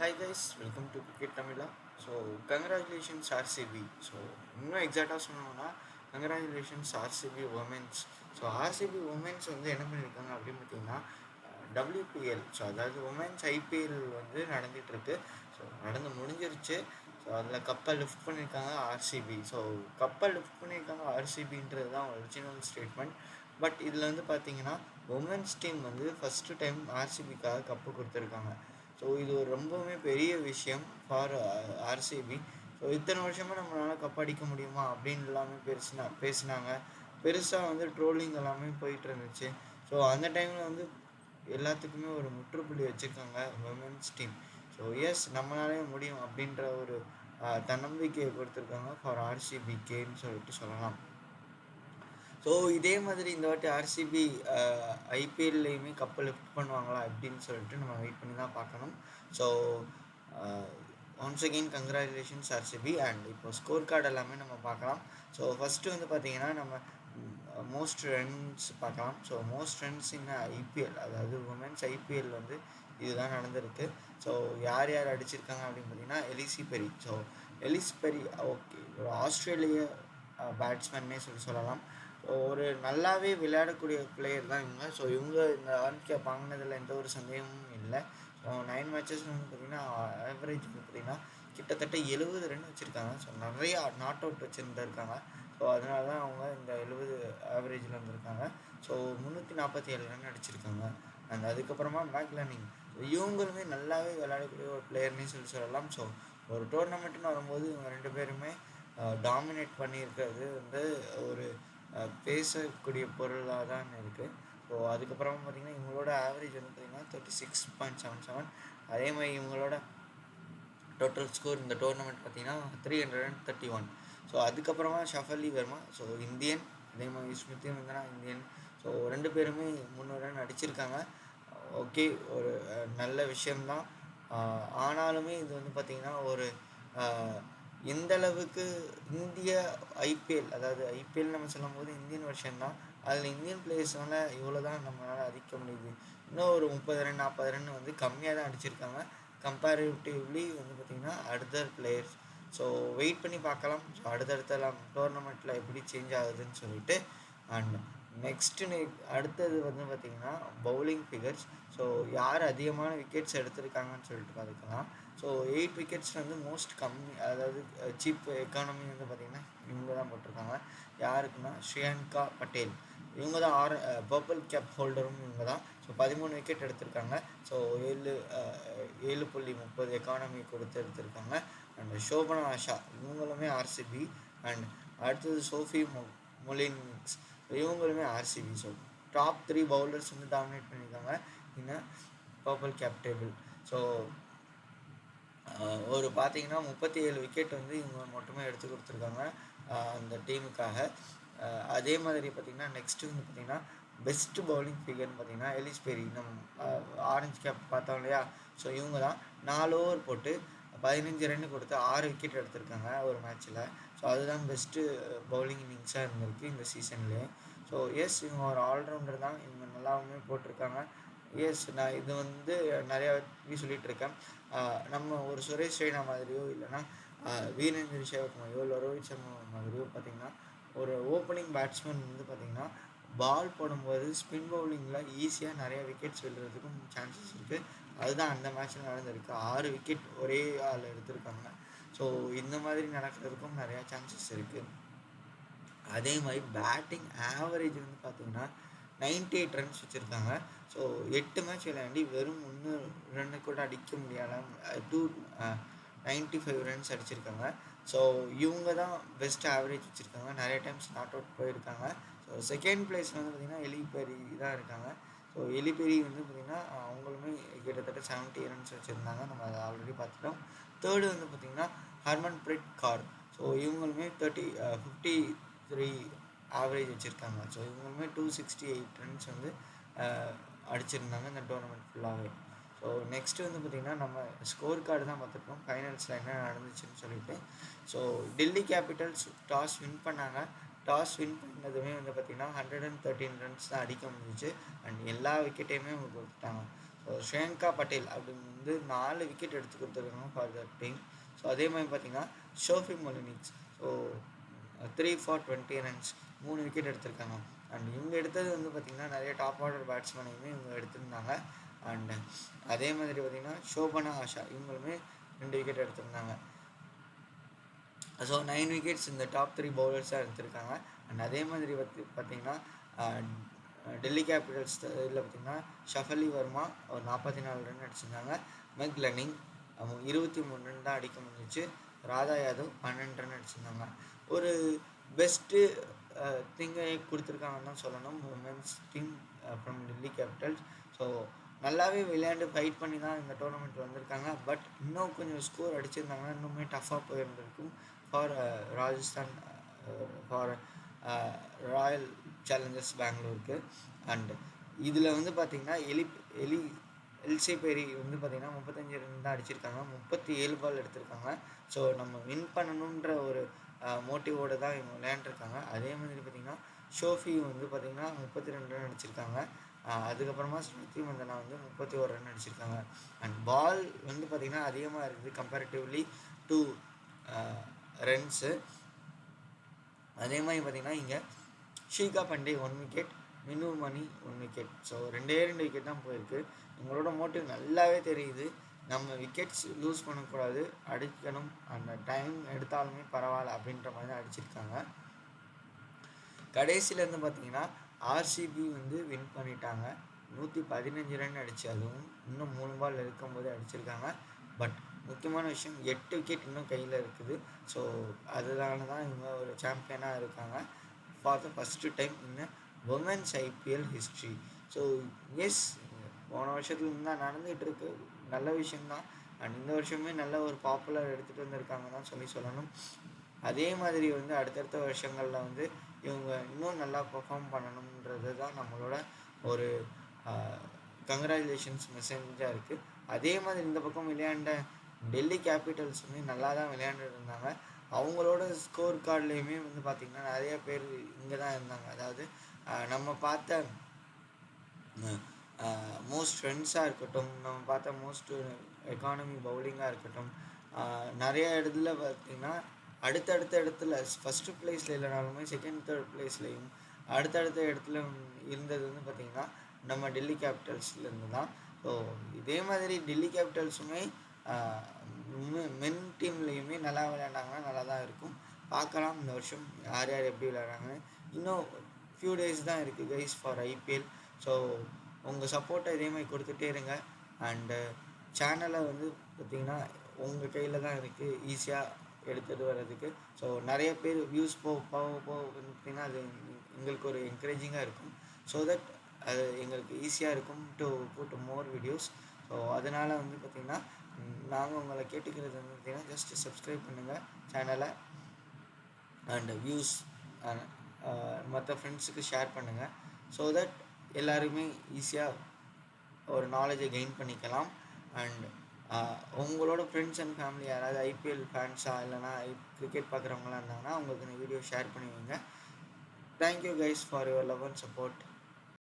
Hi guys, welcome to Cricket Tamila. So congratulations RCB. So இன்னும் எக்ஸாக்டாக சொன்னோம்னா congratulations RCB women's. So RCB women's வந்து என்ன பண்ணியிருக்காங்க அப்படின்னு பார்த்தீங்கன்னா டபிள்யூபிஎல், ஸோ அதாவது உமன்ஸ் ஐபிஎல் வந்து நடந்துகிட்ருக்கு. ஸோ நடந்து முடிஞ்சிருச்சு. ஸோ அதில் கப்பை லிஃப்ட் பண்ணியிருக்காங்க ஆர்சிபி. ஸோ கப்பை லிஃப்ட் பண்ணியிருக்காங்க ஆர்சிபின்றது தான் ஒரிஜினல் ஸ்டேட்மெண்ட். பட் இதில் வந்து பார்த்தீங்கன்னா உமன்ஸ் டீம் வந்து ஃபஸ்ட்டு டைம் ஆர்சிபிக்காக கப்பு கொடுத்துருக்காங்க. ஸோ இது ஒரு ரொம்பவுமே பெரிய விஷயம் ஃபார் ஆர்சிபி. ஸோ இத்தனை வருஷமாக நம்மளால் கப் அடிக்க முடியுமா அப்படின்னு எல்லாமே பேசினாங்க. பெருசாக வந்து ட்ரோலிங் எல்லாமே போயிட்டு இருந்துச்சு. ஸோ அந்த டைமில் வந்து எல்லாத்துக்குமே ஒரு முற்றுப்புள்ளி வச்சுருக்காங்க விமென்ஸ் டீம். ஸோ எஸ், நம்மளாலே முடியும் அப்படின்ற ஒரு தன்னம்பிக்கையை கொடுத்துருக்காங்க ஃபார் ஆர்சிபிகேன்னு சொல்லிட்டு சொல்லலாம். ஸோ இதே மாதிரி இந்த வாட்டி ஆர்சிபி ஐபிஎல்லையுமே கப்பை லிஃப்ட் பண்ணுவாங்களா அப்படின்னு சொல்லிட்டு நம்ம வெயிட் பண்ணி தான் பார்க்கணும். So once again congratulations RCB. And இப்போ ஸ்கோர் கார்டு எல்லாமே நம்ம பார்க்கலாம். ஸோ ஃபஸ்ட்டு வந்து பார்த்திங்கன்னா நம்ம மோஸ்ட் ரன்ஸ் பார்க்கலாம். So most runs in IPL, அதாவது உமன்ஸ் ஐபிஎல் வந்து இதுதான் நடந்திருக்கு. ஸோ யார் யார் அடிச்சிருக்காங்க அப்படின்னு பார்த்தீங்கன்னா எலிசி பெரி. ஸோ எலிஸ் பெரி ஓகே, ஒரு ஆஸ்திரேலிய பேட்ஸ்மேன்னே சொல்லலாம். ஒரு நல்லாவே விளையாடக்கூடிய பிளேயர் தான் இவங்க. ஸோ இவங்க இந்த வேர்ல்ட் கப் வாங்கினதில் எந்த ஒரு சந்தேகமும் இல்லை. ஸோ 9 மேட்சஸ் வந்து பார்த்திங்கன்னா ஆவரேஜ் வந்து பார்த்திங்கன்னா கிட்டத்தட்ட 70 ரன் வச்சுருக்காங்க. ஸோ நிறையா நாட் அவுட் வச்சுருந்துருக்காங்க. ஸோ அதனால தான் அவங்க இந்த 70 ஆவரேஜில் வந்திருக்காங்க. ஸோ 347 ரன் அடிச்சிருக்காங்க. அண்ட் அதுக்கப்புறமா மேக்லனிங், இவங்களுமே நல்லாவே விளையாடக்கூடிய ஒரு பிளேயர்னே சொல்லலாம். ஸோ ஒரு டோர்னமெண்ட்டுன்னு வரும்போது இவங்க ரெண்டு பேருமே டாமினேட் பண்ணியிருக்கிறது வந்து ஒரு பேசக்கூடிய பொருளாக தான் இருக்குது. ஸோ அதுக்கப்புறமா பார்த்திங்கன்னா இவங்களோட ஆவரேஜ் வந்து பார்த்திங்கன்னா 36.77. அதே மாதிரி இவங்களோட டோட்டல் ஸ்கோர் இந்த டோர்னமெண்ட் பார்த்திங்கன்னா 331. ஸோ அதுக்கப்புறமா ஷஃபலி வர்மா, ஸோ இந்தியன், அதே மாதிரி ஸ்மிருதி மந்தனா இந்தியன். ஸோ ரெண்டு பேருமே 300 ரன் அடிச்சிருக்காங்க. ஓகே, ஒரு நல்ல விஷயம்தான். ஆனாலுமே இது வந்து பார்த்திங்கன்னா ஒரு எந்த அளவுக்கு இந்திய ஐபிஎல், அதாவது ஐபிஎல் நம்ம சொல்லும் போது இந்தியன் வெர்ஷன் தான், அதில் இந்தியன் பிளேயர்ஸ்னால இவ்வளோ தான் நம்மளால் அடிக்க முடியுது. இன்னும் ஒரு 30 ரன் 40 ரன் வந்து கம்மியாக தான் அடிச்சிருக்காங்க கம்பேரிட்டிவ்லி வந்து பார்த்திங்கன்னா அதர் பிளேயர்ஸ். ஸோ வெயிட் பண்ணி பார்க்கலாம். ஸோ அடுத்தடுத்த டோர்னமெண்ட்டில் எப்படி சேஞ்ச் ஆகுதுன்னு சொல்லிட்டு. அண்ட் அடுத்தது வந்து பார்த்திங்கன்னா பவுலிங் ஃபிகர்ஸ். ஸோ யார் அதிகமான விக்கெட்ஸ் எடுத்திருக்காங்கன்னு சொல்லிட்டு பார்த்துக்கலாம். ஸோ 8 விக்கெட்ஸ் வந்து மோஸ்ட் கம்மி, அதாவது சீப் எக்கானமி வந்து பார்த்திங்கன்னா இவங்க தான் போட்டிருக்காங்க. யாருக்குன்னா ஸ்ரீயங்கா பட்டேல். இவங்க தான் பர்பிள் கேப் ஹோல்டரும் இவங்க தான். ஸோ 13 விக்கெட் எடுத்திருக்காங்க. ஸோ 7.30 எக்கானமி கொடுத்து எடுத்திருக்காங்க. அண்ட் ஷோபனா ஆஷா, இவங்களுமே ஆர்சிபி. அண்ட் அடுத்தது சோஃபி மொலின்ஸ், இவங்களுமே ஆர்சிபி. ஸோ டாப் 3 பவுலர்ஸ் வந்து டாமினேட் பண்ணியிருக்காங்க இன்னும் பர்பிள் கேப் டேபிள். ஸோ ஒரு பார்த்தீங்கன்னா 37 விக்கெட் வந்து இவங்க மட்டுமே எடுத்து கொடுத்துருக்காங்க அந்த டீமுக்காக. அதே மாதிரி பார்த்திங்கன்னா நெக்ஸ்ட்டு வந்து பார்த்திங்கன்னா பெஸ்ட்டு பவுலிங் ஃபிகர்னு பார்த்திங்கன்னா எலிஸ் பெரி, நம்ம ஆரஞ்சு கேப் பார்த்தோம் இல்லையா. ஸோ இவங்க தான் 4 ஓவர் போட்டு 15 ரன் கொடுத்து 6 விக்கெட் எடுத்திருக்காங்க ஒரு மேட்ச்சில். ஸோ அதுதான் பெஸ்ட்டு பவுலிங் இன்னிங்ஸாக இருந்திருக்கு இந்த சீசன்லேயே. ஸோ எஸ், இவங்க ஒரு ஆல்ரவுண்டர் தான். இவங்க நல்லாவுமே போட்டிருக்காங்க. எஸ், நான் இது வந்து நிறையா சொல்லிகிட்ருக்கேன். நம்ம ஒரு சுரேஷ் ரெய்னா மாதிரியோ இல்லைனா வீரேந்தர் சேவக் மாதிரியோ இல்லை ரோஹித் சர்மா மாதிரியோ பார்த்திங்கன்னா ஒரு ஓப்பனிங் பேட்ஸ்மேன் வந்து பார்த்திங்கன்னா பால் போடும்போது ஸ்பின் பவுலிங்கில் ஈஸியாக நிறையா விக்கெட்ஸ் விழுறதுக்கும் சான்சஸ் இருக்குது. அதுதான் அந்த மேட்ச்சில் நடந்திருக்கு. 6 விக்கெட் ஒரே ஆள் எடுத்திருக்காங்க. ஸோ இந்த மாதிரி நடக்கிறதுக்கும் நிறையா சான்சஸ் இருக்குது. அதே மாதிரி பேட்டிங் ஆவரேஜ் வந்து பார்த்திங்கன்னா 98 ரன்ஸ் வச்சுருக்காங்க. ஸோ 8 மேட்ச் விளையாண்டி வெறும் 3 ரன்னு கூட அடிக்க முடியாத 95 ரன்ஸ் அடிச்சிருக்காங்க. ஸோ இவங்க தான் பெஸ்ட் ஆவரேஜ் வச்சுருக்காங்க. நிறைய டைம்ஸ் நாட் அவுட் போயிருக்காங்க. ஸோ செகண்ட் பிளேஸில் வந்து பார்த்திங்கன்னா எலிபெரி தான் இருக்காங்க. ஸோ எலிபெரி வந்து பார்த்திங்கன்னா அவங்களுமே கிட்டத்தட்ட 70 ரன்ஸ் வச்சுருந்தாங்க. நம்ம அதை ஆல்ரெடி பார்த்துட்டோம். தேர்டு வந்து பார்த்திங்கன்னா ஹர்மன்பிரீத் கௌர். ஸோ இவங்களுமே 53 ஆவரேஜ் வச்சுருக்காங்க. ஸோ இவங்களுமே 268 ரன்ஸ் வந்து அடிச்சிருந்தாங்க இந்த டோர்னமெண்ட் ஃபுல்லாகவே. ஸோ நெக்ஸ்ட்டு வந்து பார்த்திங்கன்னா நம்ம ஸ்கோர் கார்டு தான் பார்த்துருக்கோம் ஃபைனல்ஸில் என்ன நடந்துச்சுன்னு சொல்லிட்டு. So Delhi Capitals toss win பண்ணாங்க. டாஸ் வின் பண்ணதுமே வந்து பார்த்திங்கன்னா 113 ரன்ஸ் தான் அடிக்க முடிஞ்சிச்சு. அண்ட் எல்லா விக்கெட்டையுமே அவங்க கொடுத்துட்டாங்க. ஸோ ஷ்ரேயங்கா பட்டேல் அப்படின்னு வந்து 4 விக்கெட் எடுத்து கொடுத்துருக்காங்க ஃபார் த டீம். ஸோ அதே மாதிரி பார்த்தீங்கன்னா Sophie Molineux so 3 for 20 runs 3 wicket எடுத்திருக்காங்க. அண்ட் இவங்க எடுத்தது வந்து பார்த்திங்கன்னா நிறைய டாப் ஆர்டர் பேட்ஸ்மேனையுமே இவங்க எடுத்திருந்தாங்க. அண்ட் அதே மாதிரி பார்த்திங்கன்னா ஷோபனா ஆஷா இவங்களுமே 2 விக்கெட் எடுத்திருந்தாங்க. ஸோ 9 விக்கெட்ஸ் இந்த டாப் 3 பவுலர்ஸாக எடுத்திருக்காங்க. அண்ட் அதே மாதிரி பார்த்திங்கன்னா டெல்லி கேபிட்டல்ஸ் இதில் பார்த்திங்கன்னா ஷஃபலி வர்மா ஒரு 44 ரன் அடிச்சிருந்தாங்க. மெக் லெனிங் 23 ரன் தான் அடிக்க முடிஞ்சிச்சு. ராதா யாதவ் 12 ரன் அடிச்சிருந்தாங்க. ஒரு பெஸ்ட்டு திங்கை கொடுத்துருக்காங்கன்னு தான் சொல்லணும் women's team from Delhi Capitals. So நல்லாவே விளையாண்டு ஃபைட் பண்ணி தான் இந்த டோர்னமெண்ட் வந்திருக்காங்க. பட் இன்னும் கொஞ்சம் ஸ்கோர் அடிச்சிருந்தாங்கன்னா இன்னுமே டஃப்பாக போயிருந்திருக்கும் for Rajasthan for Royal Challengers பெங்களூருக்கு. அண்ட் இதில் வந்து பார்த்திங்கன்னா எல்சி பெரி வந்து பார்த்திங்கன்னா 35 ரன் தான் அடிச்சிருக்காங்க. 37 பால் எடுத்திருக்காங்க. ஸோ நம்ம வின் பண்ணணுன்ற ஒரு மோட்டிவோடு தான் இவங்க விளையாண்டுருக்காங்க. அதே மாதிரி பார்த்திங்கன்னா ஷோஃபி வந்து பார்த்திங்கன்னா 32 ரன் அடிச்சிருக்காங்க. அதுக்கப்புறமா ஸ்மிருதி மந்தனா வந்து 31 ரன் அடிச்சிருக்காங்க. அண்ட் பால் வந்து பார்த்திங்கன்னா அதிகமாக இருக்குது கம்பேரிட்டிவ்லி டு ரன்ஸு. அதே மாதிரி பார்த்திங்கன்னா இங்கே ஷீகா பண்டே 1 விக்கெட், மினு மணி 1 விக்கெட். ஸோ 2 விக்கெட் தான் போயிருக்கு. இவங்களோட மோட்டிவ் நல்லாவே தெரியுது. நம்ம விக்கெட்ஸ் லூஸ் பண்ணக்கூடாது, அடிக்கணும், அந்த டைம் எடுத்தாலுமே பரவாயில்ல அப்படின்ற மாதிரி தான் அடிச்சிருக்காங்க. கடைசியிலேருந்து பார்த்திங்கன்னா ஆர்சிபி வந்து வின் பண்ணிட்டாங்க. 115 ரன் அடித்து அதுவும் இன்னும் 3 பால் இருக்கும்போது அடிச்சிருக்காங்க. பட் முக்கியமான விஷயம் 8 விக்கெட் இன்னும் கையில் இருக்குது. ஸோ அதனால தான் இவங்க ஒரு சாம்பியனாக இருக்காங்க for the first time in women's IPL history. So yes, போன வருஷத்துலேருந்து தான் நடந்துகிட்டு இருக்கு, நல்ல விஷயந்தான். அண்ட் இந்த வருஷமே நல்ல ஒரு பாப்புலர் எடுத்துகிட்டு வந்திருக்காங்க தான் சொல்லணும். அதே மாதிரி வந்து அடுத்தடுத்த வருஷங்களில் வந்து இவங்க இன்னும் நல்லா பெர்ஃபார்ம் பண்ணணுன்றது தான் நம்மளோட ஒரு கங்க்ராச்சுலேஷன்ஸ் மெசேஜாக இருக்குது. அதே மாதிரி இந்த பக்கம் விளையாண்ட டெல்லி கேபிட்டல்ஸுமே நல்லா தான் விளையாண்டுட்டு இருந்தாங்க. அவங்களோட ஸ்கோர் கார்ட்லேயுமே வந்து பார்த்திங்கன்னா நிறைய பேர் இங்கே தான் இருந்தாங்க. அதாவது நம்ம பார்த்த மோஸ்ட் ஃப்ரெண்ட்ஸாக இருக்கட்டும், நம்ம பார்த்த மோஸ்ட் எக்கானமி பவுலிங்காக இருக்கட்டும், நிறைய இடத்துல பார்த்திங்கன்னா அடுத்தடுத்த இடத்துல ஃபஸ்ட்டு ப்ளேஸில் இல்லைனாலுமே செகண்ட் தேர்ட் ப்ளேஸ்லேயும் அடுத்தடுத்த இடத்துல இருந்தது வந்து பார்த்திங்கன்னா நம்ம டெல்லி கேபிட்டல்ஸ்லேருந்து தான். ஸோ இதே மாதிரி டெல்லி கேபிட்டல்ஸுமே மென் டீம்லேயுமே நல்லா விளையாண்டாங்கன்னா நல்லா தான் இருக்கும். பார்க்கலாம் இந்த வருஷம் யார் யார் எப்படி விளையாடுறாங்கன்னு. இன்னும் ஃபியூ டேஸ் தான் இருக்குது கைஸ் ஃபார் ஐபிஎல். ஸோ உங்கள் சப்போர்ட்டை இதே மாதிரி கொடுத்துட்டே இருங்க. அண்டு சேனலை வந்து பார்த்திங்கன்னா உங்கள் கையில் தான் இருக்குது ஈஸியாக எடுத்துகிட்டு வர்றதுக்கு. ஸோ நிறைய பேர் வியூஸ் பார்த்திங்கன்னா அது எங்களுக்கு ஒரு என்கரேஜிங்காக இருக்கும். ஸோ தட் அது எங்களுக்கு ஈஸியாக இருக்கும் to put more videos. So அதனால் வந்து பார்த்திங்கன்னா நாங்கள் உங்களை கேட்டுக்கிறது வந்து பார்த்திங்கன்னா ஜஸ்ட் சப்ஸ்கிரைப் பண்ணுங்கள் சேனலை. அண்ட் வியூஸ் மற்ற ஃப்ரெண்ட்ஸுக்கு ஷேர் பண்ணுங்கள். ஸோ தட் எல்லாருமே ஈஸியாக ஒரு நாலேஜை கெயின் பண்ணிக்கலாம். அண்ட் உங்களோட ஃப்ரெண்ட்ஸ் அண்ட் ஃபேமிலி யாராவது ஐபிஎல் ஃபேன்ஸாக இல்லைனா கிரிக்கெட் பார்க்குறவங்களாம் இருந்தாங்கன்னா அவங்களுக்கு இந்த வீடியோ ஷேர் பண்ணி வைங்க. Thank you guys for your love and support.